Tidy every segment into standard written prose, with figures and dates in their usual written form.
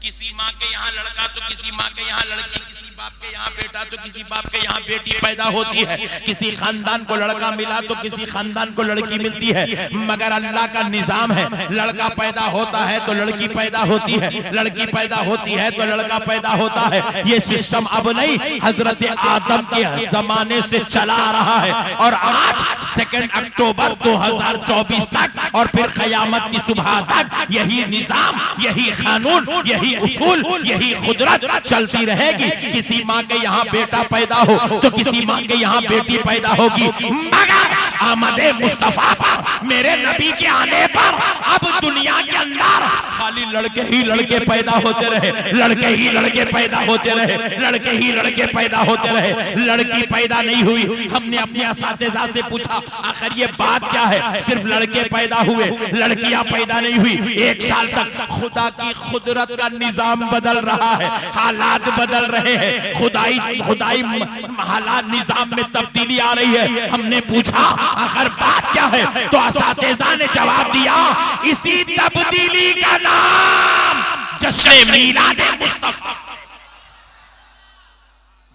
किसी माँ के यहाँ लड़का तो किसी माँ के यहाँ लड़की, किसी बाप के यहाँ बेटा तो किसी बाप के यहाँ बेटी पैदा होती है। किसी खानदान को लड़का मिला तो किसी खानदान को लड़की मिलती है। मगर अल्लाह का निजाम है, लड़का पैदा होता है तो लड़की पैदा होती है, लड़की पैदा होती है तो लड़का पैदा होता है। ये सिस्टम अब नहीं, हजरत आदम के जमाने से चला आ रहा है। और आज 2 अक्टूबर 2024 तक और फिर क़यामत की सुबह तक यही निजाम, यही कानून, यही उसूल, यही कुदरत चलती रहेगी। किसी माँ के यहाँ बेटा पैदा हो तो किसी माँ के यहाँ बेटी पैदा होगी। मगर आमदे मुस्तफा पर, मेरे नबी के आने पर अब दुनिया के अंदर खाली लड़के ही लड़के पैदा होते रहे, लड़के ही लड़के पैदा होते रहे, लड़के ही लड़के पैदा होते रहे, लड़की पैदा नहीं हुई। हमने अपने असातिज़ा से पूछा आखिर ये बात क्या है, सिर्फ लड़के पैदा हुए, लड़कियां पैदा नहीं हुई। 1 साल तक खुदा की कुदरत का निजाम बदल रहा है, हालात बदल रहे हैं, खुदाई हालात निजाम में तब्दीली आ रही है। हमने पूछा आखिर बात क्या है, तो असातिज़ा ने जवाब दिया इसी तब्दीली का नाम जश्न मीलाद मुस्तफा,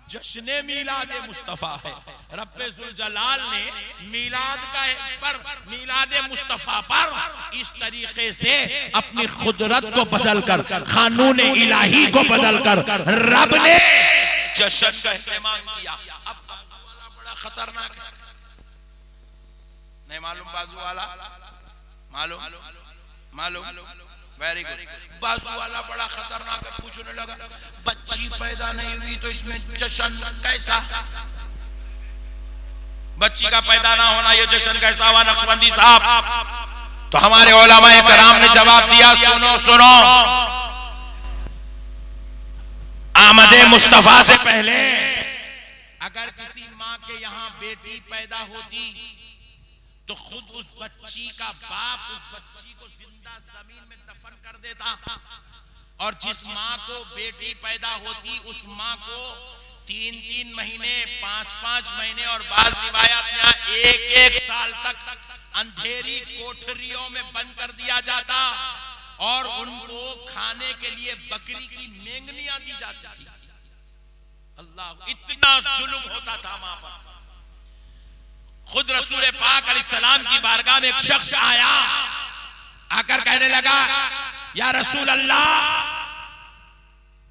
जश्न मीलाद मुस्तफा है। रब्बे जुल जलाल ने मीलाद का पर, मीलाद मुस्तफा पर इस तरीके से अपनी कुदरत को बदलकर, कानून इलाही को बदलकर रब ने जश्न का एहतमाम किया। अब बाजू वाला बड़ा खतरनाक है, नहीं मालूम बाजू वाला, मालूम मालूम, वेरी गुड। बाजू वाला बड़ा खतरनाक है। पूछने लगा बच्ची पैदा नहीं हुई तो इसमें जश्न कैसा, बच्ची का पैदा ना होना ये जश्न कैसा हुआ नक्शबंदी साहब? तो हमारे उलमाए कराम ने जवाब दिया सुनो सुनो, आमदे मुस्तफा से पहले अगर किसी माँ के यहाँ बेटी पैदा होती तो खुद उस बच्ची का बाप उस बच्ची को जिंदा जमीन में दफन कर देता, और जिस माँ को बेटी पैदा होती उस माँ को 3-3 महीने, 5-5 महीने और बाज रिवायत में 1-1 साल तक अंधेरी कोठरियों में बंद कर दिया जाता और उनको खाने के लिए बकरी की मेंगनियां दी जाती थी। अल्लाह, इतना जुल्म होता था माँ पर। खुद रसूल पाक अलैहिस्सलाम की बारगाह में एक शख्स आया, आकर कहने लगा या रसूल अल्लाह,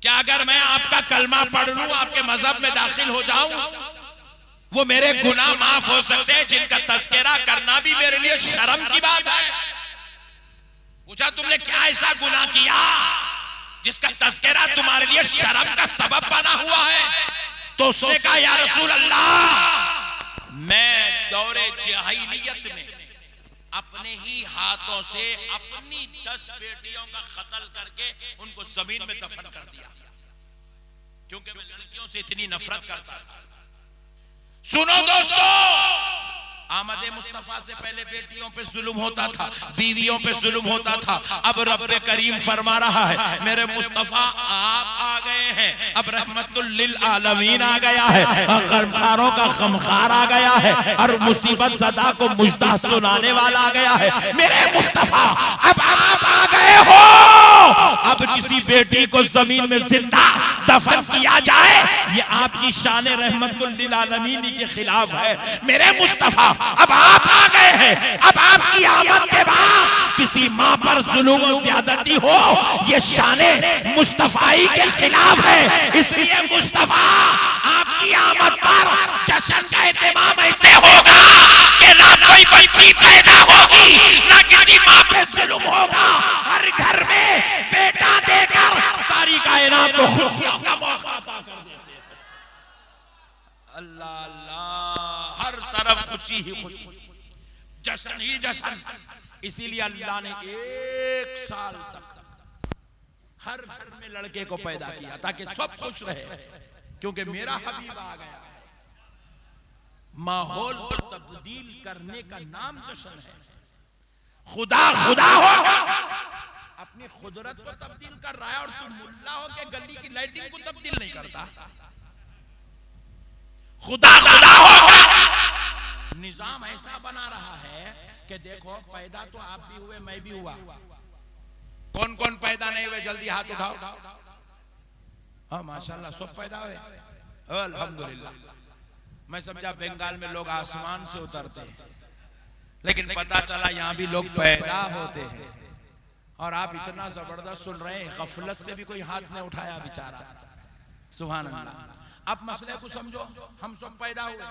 क्या अगर मैं आपका कलमा पढ़ लूं, आपके मजहब में दाखिल हो जाऊं, वो मेरे गुनाह माफ हो सकते हैं जिनका तज़किरा करना भी मेरे लिए शर्म की बात है? पूछा तुमने क्या ऐसा गुनाह किया जिसका तज़किरा तुम्हारे लिए शर्म का सबब बना हुआ है? तो उसने कहा या रसूल अल्लाह, मैं दौरे जahiliyyat में अपने ही हाथों से अपनी 10 बेटियों का कत्ल करके उनको जमीन में दफन कर दिया, क्योंकि मैं लड़कियों से इतनी नफरत करता था। सुनो दोस्तों, आमदे मुस्तफा से पहले बेटियों पे जुल्म होता था, बीवियों पे जुल्म होता था। अब रब्बे करीम फरमा रहा है मेरे मुस्तफा आप आ गए हैं, अब रहमतुल लिल आलमीन आ गया है, गमखारों का गमखार आ गया है, और मुसीबत ज़दा को मुजदा सुनाने वाला आ गया है। मेरे मुस्तफा अब आप आ गए हो, अब किसी बेटी को जमीन में जिंदा दफन किया जाए ये आपकी शान रहमतुल लिल आलमीन के खिलाफ है। मेरे मुस्तफा अब आप आ गए हैं, अब आपकी आमद के बाद किसी माँ पर जुल्म और ज्यादती हो ये शाने मुस्तफाई के खिलाफ है। इसलिए मुस्तफा आपकी आमद पर जश्न का एहतमाम ऐसे होगा कि ना कोई बच्ची पैदा होगी, ना किसी माँ पे जुल्म होगा। हर घर में बेटा देकर सारी कायनात को खुशियों का मौका अता कर देते हैं। अल्लाह अल्लाह, हर तरफ खुशी ही खुशी, जश्न ही जश्न। इसीलिए अल्लाह ने 1 साल तक हर घर में लड़के को पैदा किया ताकि सब खुश रहे, क्योंकि मेरा हबीब आ गया है। माहौल को तब्दील करने का नाम जश्न है। खुदा खुदा होगा, अपनी कुदरत को तब्दील कर रहा है, और तू मुल्ला हो के गली की लाइटिंग को तब्दील नहीं करता। खुदा खुदा होगा, निजाम ऐसा बना रहा है कि देखो पैदा तो आप भी हुए मैं भी हुआ, कौन कौन पैदा नहीं हुए जल्दी हाथ उठाओ। हाँ माशाल्लाह सब पैदा हुए, अल्हम्दुलिल्लाह। मैं समझा बंगाल में लोग आसमान से उतरते हैं, लेकिन पता चला यहाँ भी लोग पैदा होते हैं। और आप इतना जबरदस्त सुन रहे हैं, गफलत से भी कोई हाथ नहीं उठाया बेचारा, सुभान अल्लाह। अब मसले को समझो, हम सब पैदा हुए,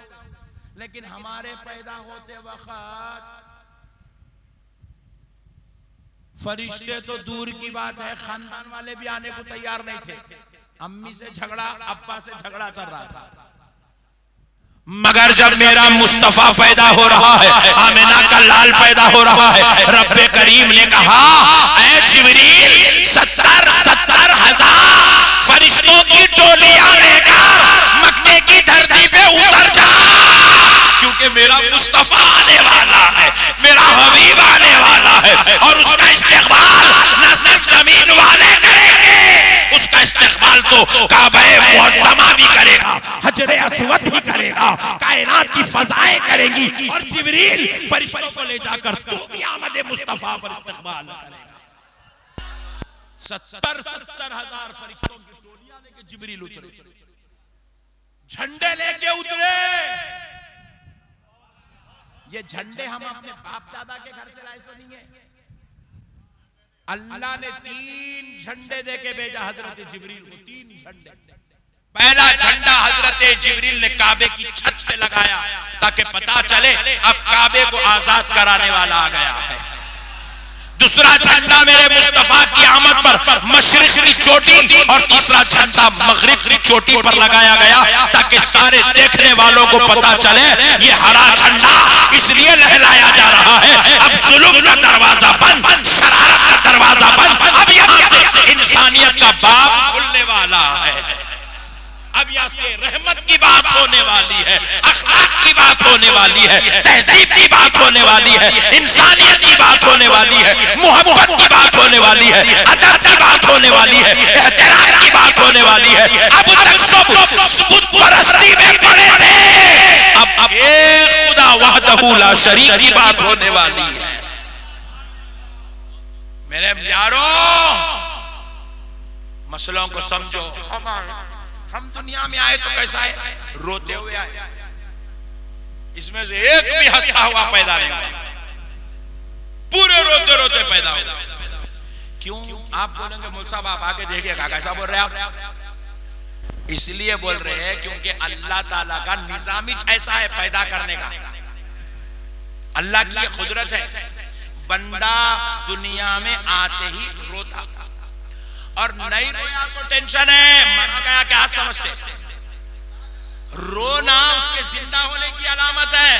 लेकिन हमारे पैदा होते वक्त फरिश्ते तो दूर की बात है, खानदान वाले भी आने को तैयार नहीं थे। अम्मी से झगड़ा, अब्बा से झगड़ा चल रहा था। मगर जब मेरा मुस्तफा पैदा हो रहा है, आमिना का लाल पैदा हो रहा है, रब्बे करीम ने कहा, ऐ जिब्रील 70 हजार फरिश्तों की टोलियां लेकर मक्के की धरती पे उतर जा, क्योंकि मेरा मुस्तफा आने वाला है, मेरा हबीब आने वाला है। और उसका इस्तेकबाल न सिर्फ जमीन वाले करेंगे, उसका इस्तेकबाल तो काबे मुअज़्ज़मा भी करेगा, हजरे अस्वद भी करेगा, कायनात की फजाएं करेंगी। और जिब्रील फरिश्तों को ले जाकर तू भी आमद मुस्तफा पर इस्तेकबाल करेगा। 70 हजार फरिश्तों की टोलियां लेके जिब्रील उतरे, झंडे लेके उतरे। ये झंडे हम अपने बाप दादा के घर से लाए तो नहीं है, अल्लाह ने 3 झंडे देके भेजा हजरत जिब्रील को, 3 झंडे। पहला झंडा हजरत जिब्रील ने काबे की छत पे लगाया ताकि पता चले अब काबे को आजाद कराने वाला आ गया है। दूसरा झंडा मेरे मुस्तफा की आमद पर मशरिक की चोटी और तीसरा झंडा मगरिब की चोटी पर लगाया गया ताकि सारे देखने वालों को पता चले ये हरा झंडा इसलिए लहराया जा रहा है। अब जुल्म का दरवाजा बंद, शरारत का दरवाजा बंद, अब यहाँ से इंसानियत का बाप खुलने वाला है। अब यहाँ से रहमत की बात होने वाली है, अखलाक की बात होने वाली है, तहजीब की बात होने वाली है, इंसानियत की बात होने वाली है, मोहब्बत की बात होने वाली है, अदब की बात होने वाली है, एहतराम की बात होने वाली है। अब तक सब बुत परस्ती में पड़े थे, अब एक खुदा वहदहू ला शरीक की बात होने वाली है। मेरे यारो मसलों को समझो। हम दुनिया में आए तो कैसा है, रोते हुए आए, इसमें से एक भी हंसता हुआ पैदा नहीं हुआ, पूरे रोते रोते पैदा हुआ। क्यों? आप बोलेंगे मौलवी साहब आप आके देखिए कैसा बोल रहे हैं आप। इसलिए बोल रहे हैं क्योंकि अल्लाह ताला का निजाम ही ऐसा है पैदा करने का। अल्लाह की कुदरत है, बंदा दुनिया में आते ही रोता और नहीं रोया तो टेंशन है, मर गया क्या समझते? रोना उसके जिंदा होने की अलामत है।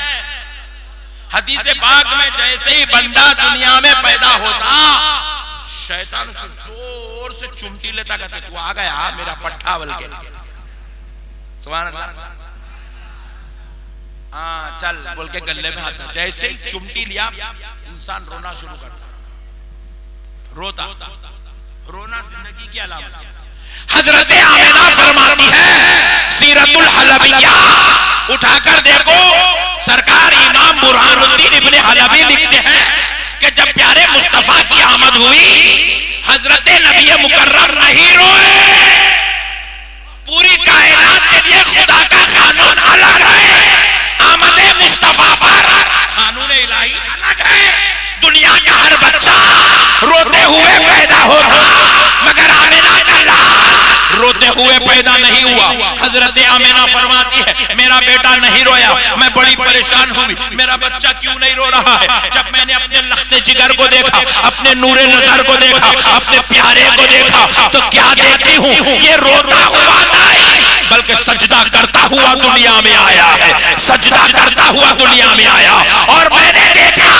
हदीस पाक में जैसे ही बंदा दुनिया में पैदा होता, शैतान उसको जोर से चुमटी लेता, कहता तू आ गया मेरा पट्ठा बल के, सुभान अल्लाह, हाँ चल बोल के गले में आता। जैसे ही चुमटी लिया इंसान रोना शुरू करता, रोता। रोना जिंदगी की अलामत है। हजरत आमिना फरमाती है, सीरतुल हलबिया उठाकर देखो, सरकार इमाम बुरहानुद्दीन इब्ने हलबी लिखते हैं कि जब प्यारे मुस्तफा की आमद हुई, हजरत नबी मुकर्रम नहीं रोए। पूरी कायनात के लिए खुदा का कानून अलग है, आमद मुस्तफा पर कानून इलाही अलग है। दुनिया का हर बच्चा रोते हुए पैदा होता, मगर आमिना का लाल रोते हुए पैदा नहीं हुआ। हजरत आमिना फरमाती है, मेरा बेटा नहीं रोया, मैं बड़ी परेशान हुई, मेरा बच्चा क्यों नहीं रो रहा है। जब मैंने अपने लख्ते जिगर को देखा, अपने नूरे नजर को देखा, अपने प्यारे को देखा, तो क्या देखती हूँ, ये रोता हुआ नहीं बल्कि सजदा करता हुआ दुनिया में आया है, सजदा करता हुआ दुनिया में आया। और मैंने देखा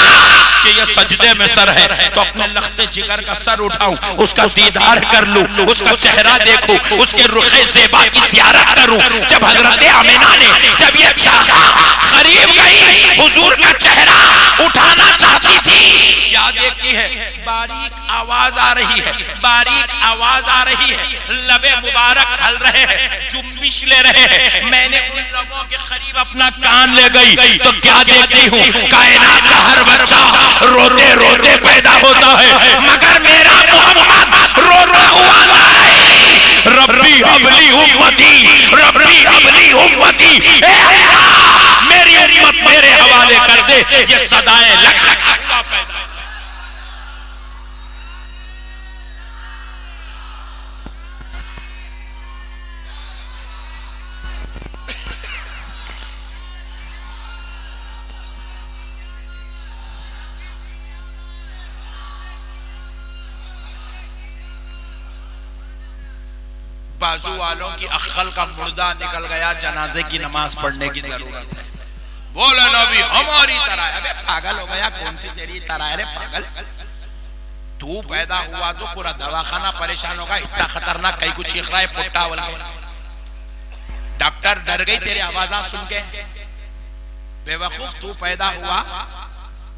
कि ये सजदे में सर है, तो अपने लख्ते जिगर का सर उठाऊं, उसका दीदार कर लूं, उसका चेहरा देखूं, उसके रुखे ज़ेबा की ज़ियारत करूं। जब हजरत आमिना ने जब ये चाहा, करीब गई, हुजूर का चेहरा उठाना चाहती थी, क्या देखती है, बारीक आवाज आ रही है, बारीक आवाज आ रही रही है, लबे मुबारक हल रहे हैं, जुम्बिश ले रहे हैं। मैंने उन लोगों के करीब अपना कान ले गई तो क्या देखती हूँ, कायनात का हर बच्चा रोते रोते पैदा होता है, मगर मेरा मोहम्मद रोता हुआ नहीं। रब्बी हबली उम्मती, रब्बी हबली उम्मती, ए अल्लाह मेरी उम्मत मेरे हवाले कर दे। ये सदाएं लगा हुआ पैदा। बाजू वालों की अक्ल का मुर्दा निकल गया, जनाजे की नमाज पढ़ने की जरूरत है। बोले नबी हमारी तरह है। अबे पागल हो गया, कौन सी तेरी तरह है रे पागल। तू पैदा हुआ तो पूरा दवाखाना परेशान होगा, इतना खतरनाक कहीं कुछ चीख रहा है पुट्टा बोल के। डॉक्टर डर गई तेरी आवाज़ सुन के। बेवकूफ, तू पैदा हुआ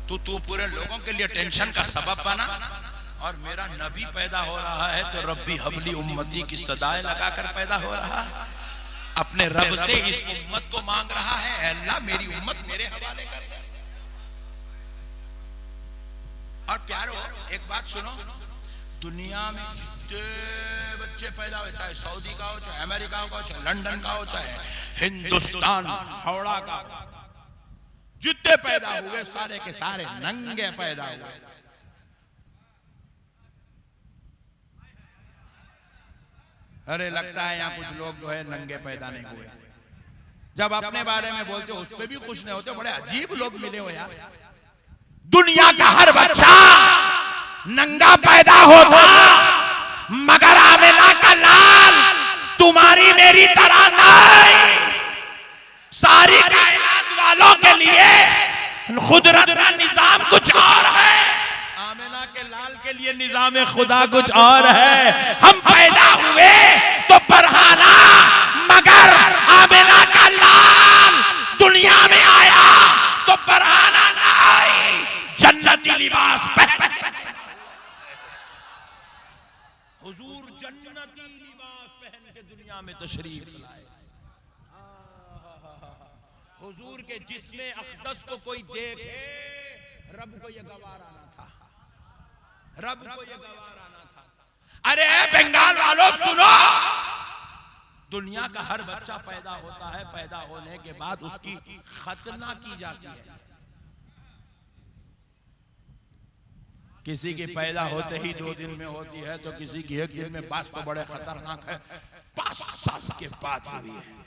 तू पूरे लोगों के लिए टेंशन का सबब बना, और मेरा नबी पैदा हो रहा है तो रब्बी हबली उम्मती की सदाएं लगाकर पैदा हो रहा है। अपने रब से इस उम्मत को मांग रहा है, अल्लाह मेरी उम्मत मेरे हवाले कर दे। और प्यारो एक बात सुनो, दुनिया में जितने बच्चे पैदा हुए, चाहे सऊदी का हो, चाहे अमेरिका का हो, चाहे लंदन का हो, चाहे हिंदुस्तान हावड़ा का, जितने पैदा हुए सारे के सारे नंगे पैदा हुए। अरे लगता है यहाँ कुछ लोग जो है नंगे पैदा नहीं हुए, जब अपने बारे में बोलते हो उस पर भी खुश नहीं होते। बड़े अजीब लोग मिले हो यार। दुनिया का हर बच्चा नंगा पैदा होता, मगर आमिना का लाल तुम्हारी मेरी तरह नहीं। सारी कायनात वालों के लिए खुदरत का निजाम कुछ और है, आमिना के लाल के लिए निजाम खुदा कुछ और है। हम पैदा हुए तो बरहाना, मगर आमिना का लाल दुनिया में आया तो बरहाना ना आई। जन्नती लिबास हुजूर जन्नती लिबास पहन के दुनिया में तशरीफ लाए। हुजूर के जिस्मे अक़दस को कोई देखे, रब को ये गवारा ना था, रब को ये गवारा ना था। अरे बंगाल वालों सुनो, दुनिया का हर बच्चा पैदा होता है, पैदा होने के बाद उसकी खतना की जाती है। किसी की पैदा होते ही 2 दिन में होती है, तो किसी की 1 दिन में। बात तो बड़े खतरनाक है, 5 साल के बाद हुई है,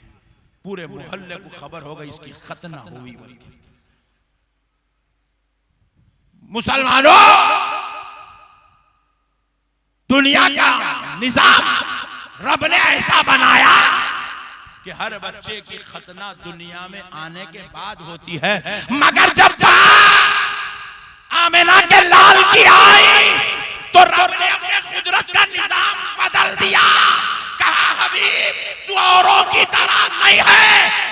पूरे मोहल्ले को खबर हो गई इसकी खतना हुई। मुसलमानों, दुनिया का निजाम रब ने ऐसा बनाया कि हर बच्चे की खतना दुनिया में आने के बाद होती है, मगर जब आमिना के लाल की आई तो रब ने अपने कुदरत का निजाम बदल दिया। कहा हबीब तू औरों की तरह नहीं है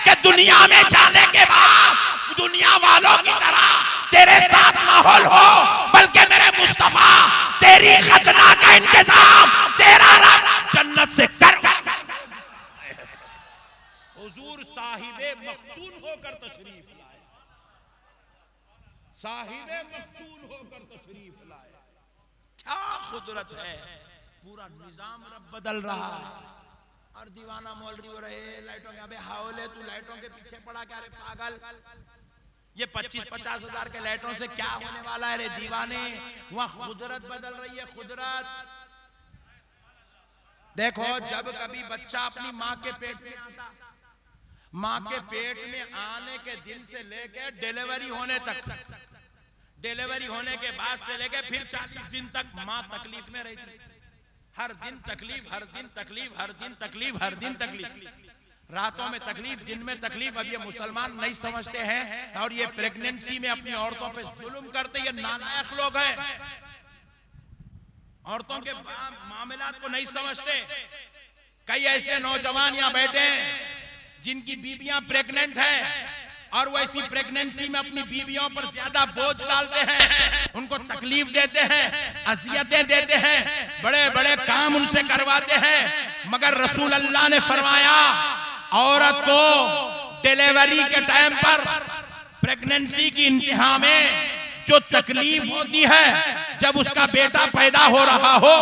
कि दुनिया में जाने के बाद दुनिया वालों की तरह तेरे साथ माहौल हो, बल्कि मेरे मुस्तफा तेरी खतना का इंतजाम तेरा रब जन्नत से कर। हुजूर साहिबे मख्तून होकर तशरीफ लाए, साहिबे मख्तून होकर तशरीफ लाए। क्या कुदरत है, पूरा निजाम रब बदल रहा है। और दीवाना मौलवी हो रहे लाइटों के। अबे हावले तू लाइटों के पीछे पड़ा क्या रे पागल। ये 25-50 हजार के लाइटों से क्या होने वाला है रे दीवाने। वहां खुदरत बदल रही है, खुदरत। देखो जब कभी बच्चा अपनी माँ के पेट में आता, माँ के पेट में आने के दिन से लेके डिलीवरी होने तक, डिलीवरी होने के बाद से लेके फिर 40 दिन तक माँ तकलीफ में रहती। हर दिन तकलीफ, हर दिन तकलीफ, हर दिन तकलीफ, हर दिन तकलीफ। रातों में तकलीफ, दिन में तकलीफ। अब ये मुसलमान नहीं समझते हैं और ये प्रेगनेंसी में अपनी औरतों पे जुल्म करते। ये नालायक लोग हैं, औरतों के मामलात को नहीं समझते। कई ऐसे नौजवान यहाँ बैठे हैं जिनकी बीबियां प्रेग्नेंट हैं और वो ऐसी प्रेगनेंसी में अपनी बीवियों पर ज्यादा बोझ डालते हैं, उनको तकलीफ देते हैं, अजियतें देते हैं। बड़े बड़े काम उनसे करवाते हैं, मगर रसूल अल्लाह ने फरमाया औरत को डिलीवरी के टाइम पर, प्रेगनेंसी की इंतहा में जो तकलीफ होती है, जब उसका बेटा पैदा हो रहा हो,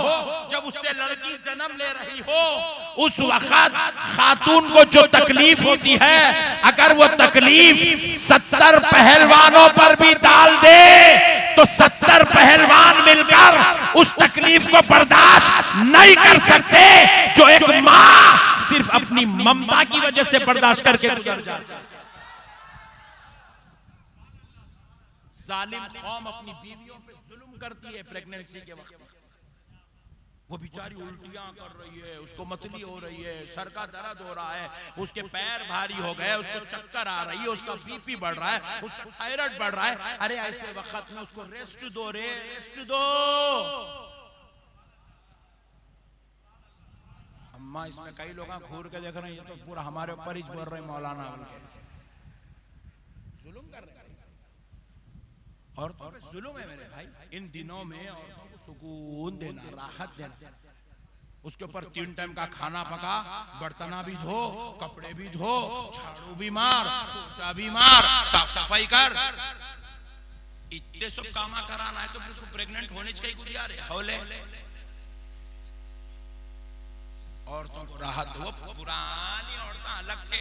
जब उससे लड़की जन्म ले रही हो, उस वक्त खातून को जो तकलीफ होती है, अगर वो तकलीफ 70 पहलवानों पर भी डाल दे तो 70 पहलवान मिलकर उस तकलीफ को बर्दाश्त नहीं कर सकते, जो एक माँ सिर्फ अपनी ममता की वजह से बर्दाश्त करके गुजर जाती है। जालिम कौम अपनी बीवियों पे जुल्म करती है प्रेगनेंसी के वक्त। वो बेचारी उल्टियां कर रही है, उसको मतली हो रही है, सर का दर्द हो रहा है, उसके पैर भारी हो गए, उसको चक्कर आ रही है, उसका बीपी बढ़ रहा है, उसका थायराइड बढ़ रहा है। अरे ऐसे वक्त में उसको रेस्ट दो, रेस्ट दो। अम्मा इसमें कई लोग घूर के देख रहे हैं, ये तो पूरा हमारे ऊपर ही बोल रहे हैं मौलाना बोल के, जुल्म कर रहे हैं। औरतों पे जुल्म है मेरे भाई। इन दिनों में औरतों को सुकून देना, राहत देना, उसके ऊपर 3 टाइम का खाना पका, बर्तना भी धो, कपड़े भी धो, झाड़ू भी मार, पोछा भी मार, साफ सफाई कर, इतने सब काम कराना है तो फिर उसको प्रेग्नेंट होने चाहिए कुछ यार हौले। औरतों को राहत दो। पुरानी औरतें अलग थे,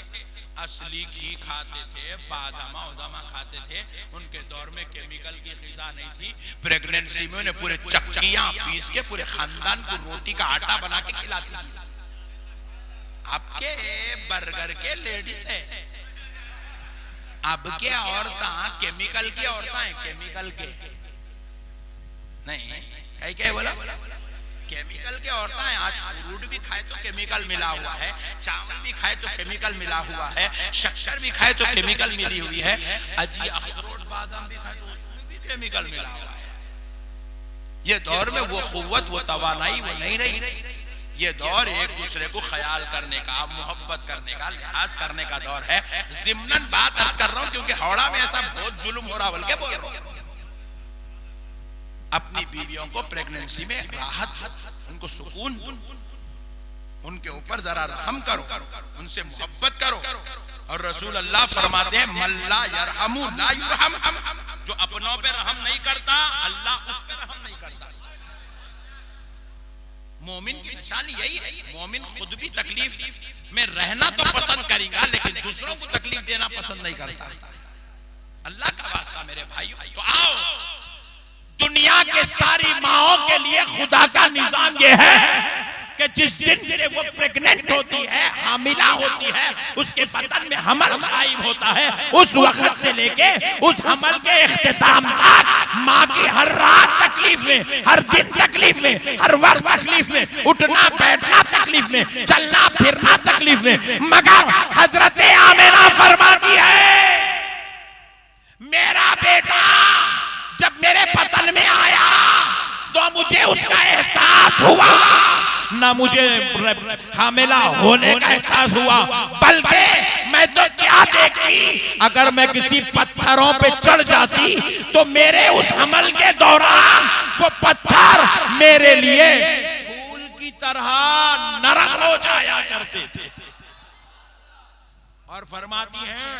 असली घी खाते थे, बादामा उदामा खाते थे, उनके दौर में केमिकल की ग़िज़ा नहीं थी। प्रेगनेंसी में उन्हें पूरे चक्कियां पीस के पूरे खानदान को रोटी का आटा बना के खिलाती थी। आपके बर्गर के लेडीज है, अब के औरतें केमिकल की औरतें हैं, केमिकल के नहीं, कहीं क्या बोला, केमिकल के औरतें हैं। आज फ्रूट भी खाए तो केमिकल मिला हुआ है, चावल भी खाए तो केमिकल मिला हुआ है, शक्कर भी खाए तो केमिकल मिली हुई है, अजी अखरोट बादाम भी खाए तो उसमें भी केमिकल मिला हुआ है। ये दौर में वो कुव्वत, वो तवानाई वो नहीं रही। ये दौर एक दूसरे को ख्याल करने का, मोहब्बत करने का, लिहाज करने का दौर है। ज़िम्नन बात अर्ज कर रहा हूँ क्योंकि हावड़ा में ऐसा बहुत जुल्म हो रहा बोल के बोल रहा हूँ। अपनी बीवियों को प्रेगनेंसी में राहत, उनको सुकून, उनके ऊपर जरा रहम करो, उनसे मोहब्बत करो। और रसूल अल्लाह फरमाते हैं मल्ला यरहमु ला युरहम, जो अपनों पे रहम नहीं करता अल्लाह उस पे रहम नहीं करता। मोमिन की निशानी यही है, मोमिन खुद भी तकलीफ में रहना तो पसंद करेगा लेकिन दूसरों को तकलीफ देना पसंद नहीं करता। अल्लाह का वास्ता मेरे भाइयों, तो आओ, दुनिया के सारी माओं के लिए खुदा का निजाम ये है कि जिस दिन से वो प्रेग्नेंट होती है, हामिला होती है, उसके बदन में हमल गायब होता है, उस वक्त से लेके उस हमल के इख्तिताम तक माँ की हर रात तकलीफ में, हर दिन तकलीफ में, हर वक्त तकलीफ में, उठना बैठना तकलीफ में, चलना फिरना तकलीफ में। मगर हजरत आमिना फरमाती है मेरा बेटा जब मेरे बदन में आया तो मुझे उसका एहसास हुआ, ना मुझे हामिला होने का एहसास हुआ, बल्कि मैं तो क्या देखती, अगर मैं किसी पत्थरों पे चढ़ जाती तो मेरे उस हमल के दौरान वो पत्थर मेरे लिए फूल की तरह नरम हो जाया करते थे। और फरमाती हैं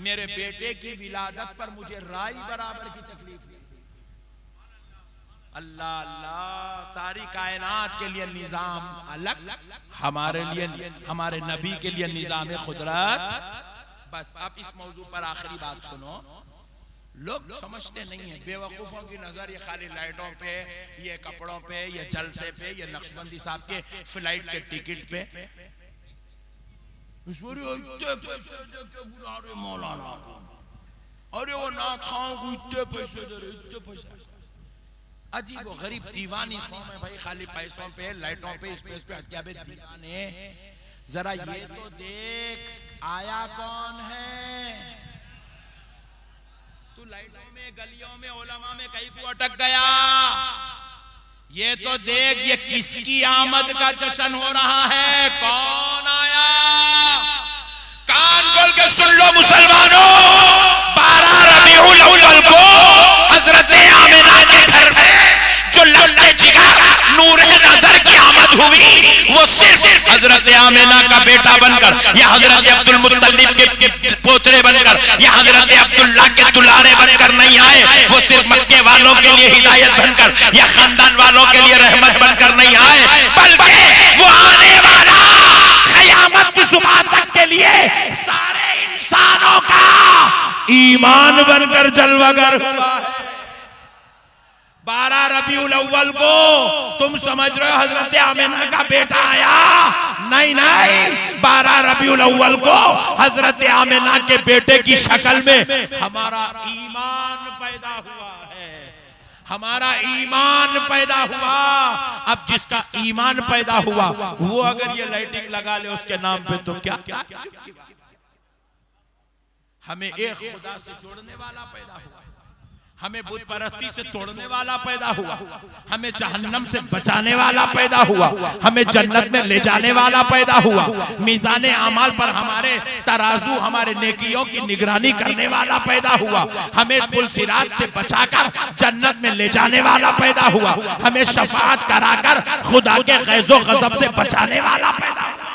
मेरे बेटे की विलादत पर मुझे राई बराबर की तकलीफ हुई। अल्लाह अल्लाह, सारी कायनात के लिए निजाम अलग, हमारे लिए, हमारे नबी के लिए निजाम खुदरत। बस अब इस मौजू पर आखिरी बात सुनो। लोग समझते नहीं है, बेवकूफों की नजर ये खाली लाइटों पे, ये कपड़ों पे, ये जलसे पे, ये नक्शबंदी साहब के फ्लाइट के टिकट पे, इतने पैसे दे के बुला रहे मौलाना को, अरे वो ना खाओ को इतने पैसे दे रहे, इतने पैसे। अजीब वो गरीब दीवानी कौम है भाई, खाली पैसों पे, लाइटों पे, स्पेस पे हटिया पे दीवाने। जरा ये तो देख आया कौन है। तू लाइटों में, गलियों में, उलमा में कहीं को अटक गया, ये तो देख ये किसकी आमद का जश्न हो रहा है, कौन आया। कान खोल के सुन लो मुसलमानों, 12 रबीउल अव्वल को हजरत आमिना के घर में जो लश्ते जिगर नूरे हुई वो सिर्फ हजरत आमिना का बेटा बनकर या हजरत अब्दुल मुत्तलिब के पोतरे बनकर या हजरत अब्दुल्ला के दुलारे बनकर नहीं आए। वो सिर्फ मक्के वालों के लिए हिदायत बनकर या खानदान वालों के लिए रहमत बनकर नहीं आए, बल्कि वो आने वाला क़यामत की सुबह तक के लिए सारे इंसानों का ईमान बनकर जलवागर हुआ है। 12 रबीउल अव्वल को तुम समझ रहे हो हजरत आमिना का बेटा आया? नहीं नहीं, 12 रबीउल अव्वल को हजरत आमिना के बेटे की शक्ल में हमारा ईमान पैदा हुआ है, हमारा ईमान पैदा हुआ। अब जिसका ईमान पैदा हुआ वो अगर ये लाइटिंग लगा ले उसके नाम पे तो क्या क्या हमें एक खुदा से जोड़ने वाला पैदा हुआ, हमें बुत परस्ती से तोड़ने वाला पैदा हुआ, हमें जहन्नम से बचाने वाला पैदा हुआ, हमें जन्नत में ले जाने वाला पैदा हुआ, मीज़ान आमाल पर हमारे तराजू हमारे नेकियों की निगरानी करने वाला पैदा हुआ, हमें पुल सिरात से बचाकर जन्नत में ले जाने वाला पैदा हुआ, हमें शफाअत कराकर खुदा के ग़ैज़ो ग़ज़ब से बचाने वाला पैदा हुआ।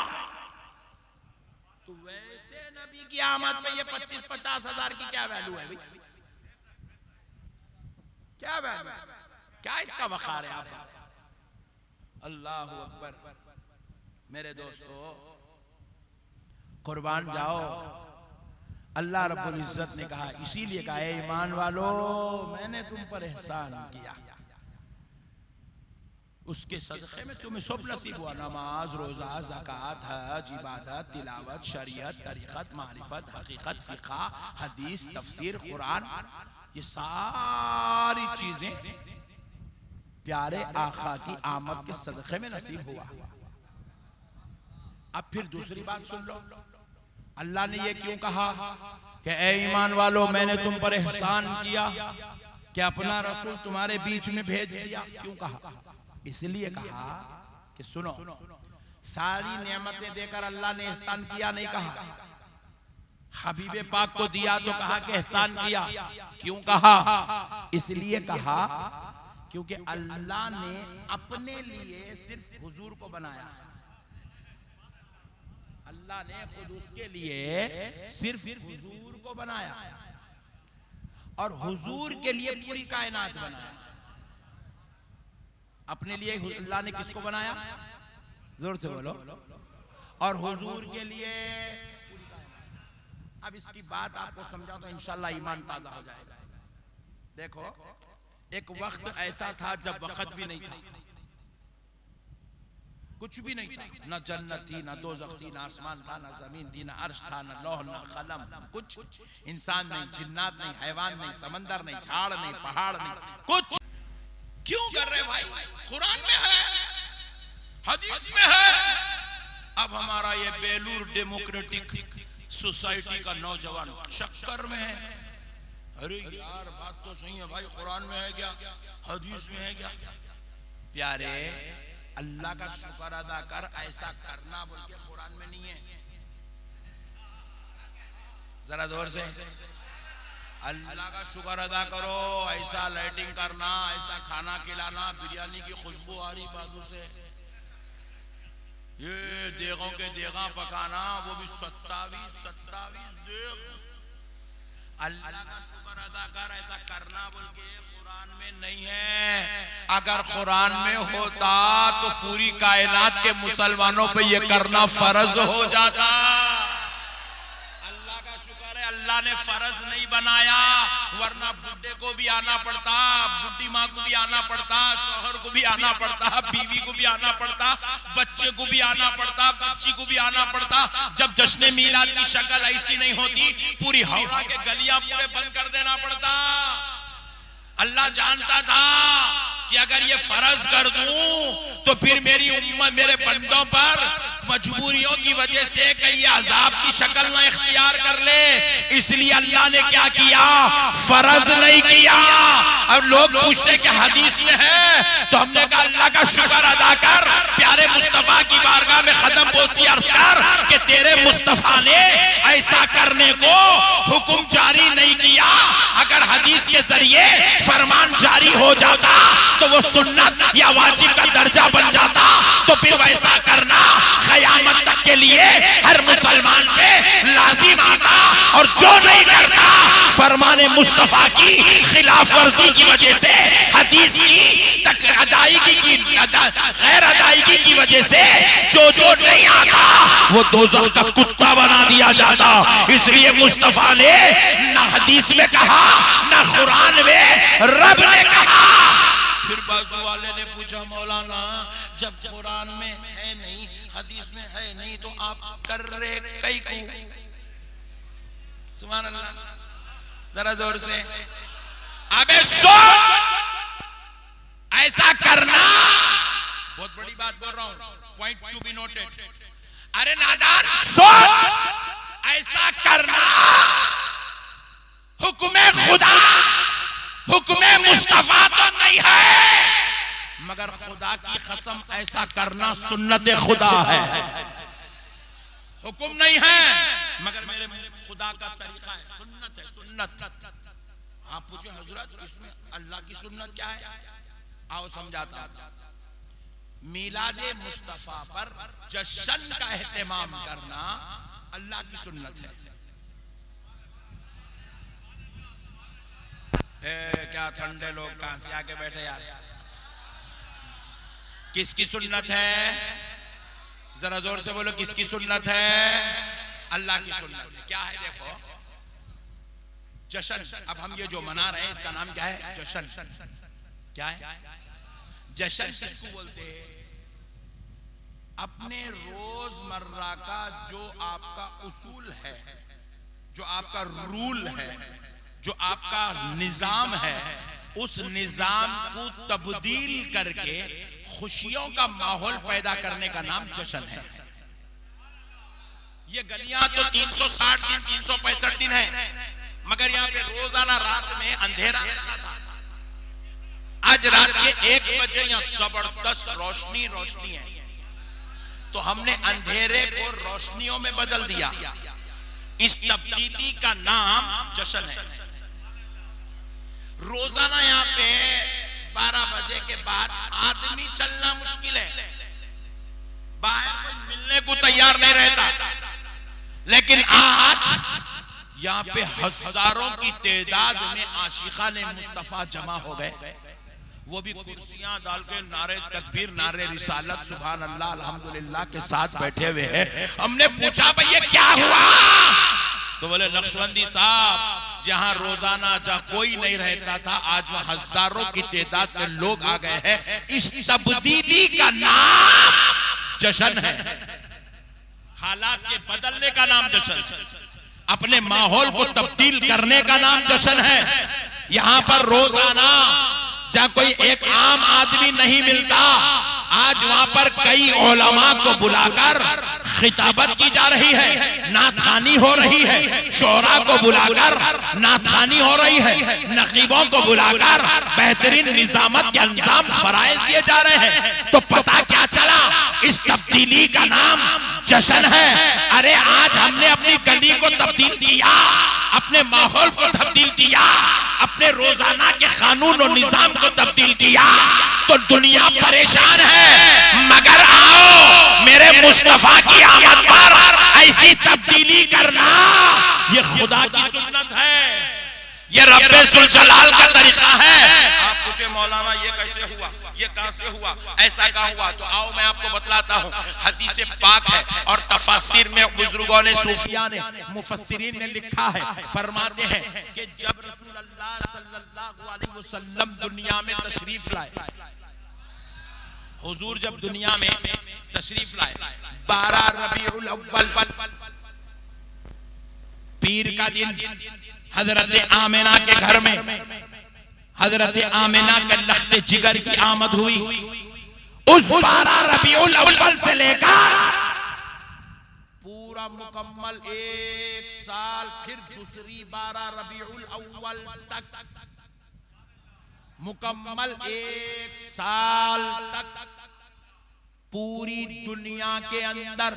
तो वैसे नबी की आमद पे ये 25-50 हजार की क्या वैल्यू है भाई? क्या वैल्यू, क्या इसका वक़ार है? आप अल्लाह अकबर। मेरे दोस्तों, कुर्बान जाओ, अल्लाह रब्बुल इज्जत ने कहा, इसीलिए कहा है ईमान वालों मैंने तुम पर एहसान किया, उसके सदक़े में तुम्हें सब नसीब हुआ। नमाज, रोज़ा, ज़कात, हज, इबादत, तिलावत, शरीयत, तरीक़त, मारिफत, हकीकत, फ़िक़्ह, हदीस, तफसीर, कुरान, ये सारी चीजें प्यारे आका की आमद के सदक़े में नसीब हुआ। अब फिर दूसरी बात सुन लो, अल्लाह ने ये क्यों कहा कि ए ईमान वालों मैंने तुम पर एहसान किया कि अपना रसूल तुम्हारे बीच में भेज दिया? क्यों कहा? इसलिए कहा कि सुनो, सारी नेमतें देकर अल्लाह ने एहसान किया नहीं कहा, हबीबे पाक को दिया तो कहा कि एहसान किया। क्यों कहा? इसलिए कहा क्योंकि अल्लाह ने अपने लिए सिर्फ हुजूर को बनाया, अल्लाह ने खुद उसके लिए सिर्फ हुजूर को बनाया और हुजूर के लिए पूरी कायनात बनाया। अपने लिए अल्लाह ने किसको बनाया? जोर से बोलो। और हुजूर के लिए। अब इसकी बात आपको समझा तो इंशाल्लाह ईमान ताजा हो जाएगा। देखो, एक वक्त ऐसा था जब वक्त भी नहीं था, कुछ भी नहीं था, न जन्नत थी, न दोज़ख थी, न आसमान था, न जमीन थी, न अर्श था, न लौह, न कलम, कुछ। इंसान नहीं, जिन्नात नहीं, हैवान नहीं, समंदर नहीं, झाड़ नहीं, पहाड़ नहीं, कुछ। क्यों कर रहे भाई? कुरान में है, हदीस में है। अब हमारा ये बेलूर डेमोक्रेटिक सोसाइटी का नौजवान चक्कर में है। अरे यार बात तो सही है भाई, कुरान में है क्या, हदीस में है क्या? प्यारे, अल्लाह का शुक्र अदा कर, ऐसा करना बोल के कुरान में नहीं है। जरा जोर से अल्लाह का शुक्र अदा करो। ऐसा लाइटिंग करना, ऐसा खाना खिलाना, बिरयानी की खुशबू आ रही बाजू से, ये देगों के देगा पकाना, वो भी 27 देग। अल्लाह का शुक्र अदा कर, ऐसा करना बोल के कुरान में नहीं है। अगर कुरान में होता तो पूरी कायनात के मुसलमानों पे ये करना फर्ज हो जाता। अल्लाह का शुक्र है अल्लाह ने फर्ज नहीं बनाया, वरना बुड्ढे को भी आना पड़ता, बुड्ढी माँ को भी आना पड़ता, शौहर को भी आना पड़ता, बीवी को भी आना पड़ता, बच्चे को भी आना पड़ता, बच्ची को भी आना पड़ता। जब जश्न मीलाद की शक्ल ऐसी नहीं होती, पूरी हवा के गलियां पूरे बंद कर देना पड़ता। अल्लाह जानता था कि अगर ये फर्ज कर दूं तो फिर मेरी उम्मत, मेरे बंदों पर मजबूरियों की वजह से कई अजाब की शक्ल ना इख्तियार कर ले, इसलिए अल्लाह ने क्या किया? फर्ज नहीं किया। अब लोग पूछते कि हदीस में है, तो हमने कहा अल्लाह का शुक्र अदा कर, प्यारे मुस्तफा की बारगाह में खत्म बोसी अर्ज कर कि तेरे मुस्तफा ने ऐसा करने को हुक्म जारी नहीं किया। अगर अगर हदीस के जरिए फरमान जारी हो जाता तो वो सुन्नत या वाजिब का दर्जा बन जाता। तो फिर वैसा करना क़यामत तक के लिए हर मुसलमान पे लाजिम आता, और जो नहीं करता फरमाने मुस्तफा की खिलाफ वर्जी की वजह से, हदीस की गैर अदायगी की वजह से जो नहीं आता वो दोज़ख का कुत्ता बना दिया जाता। इसलिए मुस्तफा ने ना हदीस में कहा ना कुरान में, रब ने कहा। फिर बाजू वाले ने पूछा मौलाना जब कुरान में है नहीं, हदीस में है नहीं, तो आप कर रहे कई को? सुभान अल्लाह, जरा जोर से। अबे सोच, ऐसा करना बहुत बड़ी बात बोल रहा हूं, पॉइंट टू बी नोटेड। अरे नादान सोच, ऐसा करना हुक्म खुदा, हुक्म मुस्तफा तो नहीं है, मगर खुदा की कसम ऐसा करना सुन्नत खुदा है। हुक्म नहीं है मगर मेरे खुदा का तरीका है, सुन्नत है, सुन्नत। आप पूछे हजरत इसमें अल्लाह की सुन्नत क्या है? आओ समझाता। मिलादे मुस्तफा पर जश्न का एहतमाम करना अल्लाह की सुन्नत है। क्या ठंडे लोग कहां से आके बैठे यार? किसकी सुन्नत है? जरा जोर से बोलो, किसकी सुन्नत है? अल्लाह की सुन्नत है। क्या है देखो, जश्न। अब हम ये जो मना रहे हैं इसका नाम क्या है? जश्न। क्या है जश्न? किसको बोलते हैं? अपने रोजमर्रा का जो आपका उसूल है, जो आपका रूल है, जो आपका निजाम है, उस निजाम को तब्दील करके खुशियों का माहौल पैदा करने का नाम जश्न है। ये गलियां तो 360 दिन 365 दिन है, मगर यहाँ पे रोजाना रात में अंधेरा रहता था। आज रात के 1 बजे यहाँ जबरदस्त रोशनी है, तो हमने अंधेरे को रोशनियों में बदल दिया। इस तब्दीली का नाम जश्न है। रोजाना यहाँ पे 12 बजे के बाद आदमी चलना मुश्किल है, बाहर कोई मिलने को तैयार नहीं रहता। लेकिन आज यहाँ पे हजारों की तादाद में आशिकाने मुस्तफा जमा हो गए, वो भी कुर्सियां डाल के नारे तकबीर, नारे रिसालत, सुभान अल्लाह, अल्हम्दुलिल्लाह के साथ बैठे हुए हैं। हमने पूछा भाई ये क्या हुआ? तो बोले नक्शबंदी साहब, जहां रोजाना जहां कोई नहीं रहता था, आज वहां हजारों की तादाद में लोग आ गए हैं। इस तब्दीली का नाम जश्न है। हालात के बदलने का नाम जश्न, अपने माहौल को तब्दील करने का नाम जश्न है। यहां पर रोजाना जहां कोई एक आम आदमी नहीं मिलता, आज वहां पर कई उलमा को बुलाकर खिताबत की जा रही है, नाथखानी हो रही है, शोरा को बुलाकर नाथखानी हो रही है, नकीबों को बुलाकर बेहतरीन निजामत के अंजाम फराइज दिए जा रहे हैं। तो पता क्या चला? इस तब्दीली का नाम जश्न है। अरे आज हमने अपनी गली को तब्दील किया, अपने माहौल को तब्दील किया, अपने रोजाना के कानून और निजाम को तब्दील किया, तो दुनिया परेशान है। मगर आओ मेरे मुस्तफा की आमद पर ऐसी तब्दीली करना, ये खुदा की सुन्नत है, ये रब्बे जुल जलाल का तरीका है। आप पूछे मौलाना ये कैसे हुआ, ये कहां से हुआ, ऐसा कहां हुआ? तो आओ मैं आपको बतलाता हूँ। हदीस पाक है और तफसीर में बुजुर्गों ने, सूफिया ने, मुफस्सिरीन ने लिखा है, फरमाते हैं कि जब रसूलुल्लाह सल्लल्लाहु अलैहि वसल्लम दुनिया में तशरीफ लाए, हुजूर जब दुनिया में तशरीफ लाए, 12 रबीउल अव्वल पीर का दिन, हजरत आमिना के घर में हजरत आमिना के लख्ते जिगर की आमद हुई। उस 12 रबीउल अव्वल से लेकर पूरा मुकम्मल 1 साल, फिर दूसरी 12 रबीउल अव्वल तक, मुकम्मल 1 साल तक पूरी दुनिया के अंदर